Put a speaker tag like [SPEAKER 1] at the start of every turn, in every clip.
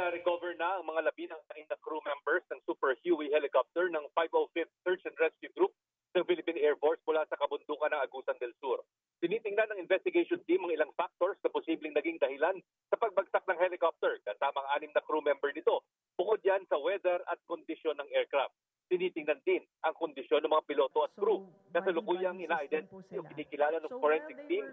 [SPEAKER 1] Na-recover na ang mga labi ng crew members ng Super Huey helicopter ng 505th Search and Rescue Group ng Philippine Air Force mula sa kabundukan ng Agusan del Sur. Tinitingnan ng investigation team ang ilang factors na posibleng naging dahilan sa pagbagsak ng helicopter kasama ang 6 na crew member nito. Bukod yan sa weather at kondisyon ng aircraft. Tinitingnan din ang kondisyon ng mga piloto at crew. Kasalukuyang ina-identify o kinikilala ng forensic team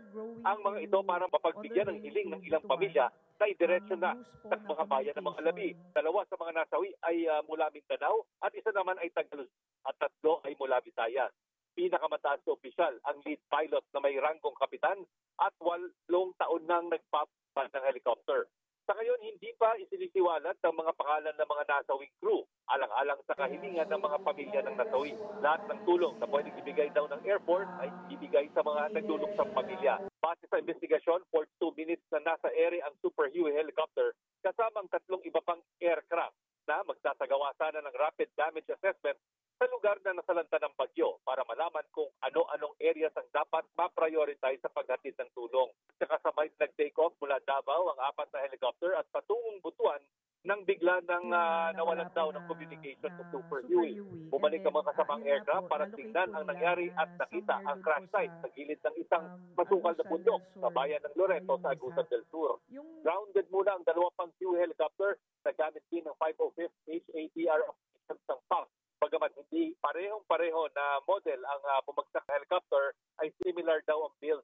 [SPEAKER 1] ang mga ito para mapagbigyan ng hiling ng ilang pamilya na idiretso na sa mga bayan ng mga labi. 2 sa mga nasawi ay mula Mindanao at isa naman ay Tagalog at 3 ay mula Visayas. Pinakamataas na opisyal ang lead pilot na may ranggong kapitan at 8 taon nang nagpapalit ng helicopter. Sa ngayon, hindi pa isinisiwalat ang mga pangalan ng mga nasawing crew, alang-alang sa kahilingan ng mga pamilya ng nasawi. Lahat ng tulong na pwedeng ibigay daw ng Air Force ay ibigay sa mga nagluluksang pamilya. Base sa investigasyon, 42 minutes na nasa ere ang Super Huey helicopter kasama ang 3 iba pang aircraft na magsasagawa sana ng rapid damage assessment sa lugar na nasalanta ng bagyo para malaman kung ano-anong areas ang dapat ma-prioritize sa paghatid ng tulong. Kasabay nag-take off mula Davao ang 4 na helicopter at patungong Butuan nang bigla nang nawalan daw ng communication sa Super Huey. Bumalik ang mga kasamang aircraft para tingnan ang nangyari at nakita ang crash site sa gilid ng isang masukal na bundok sa bayan ng Loreto sa Agusan del Sur. Grounded muna ang 2 pang Huey helicopter na gamit din ng 505th HATR operations ng PAC. Bagamat hindi parehong-pareho na model ang bumagsak na helicopter, ay similar daw ang build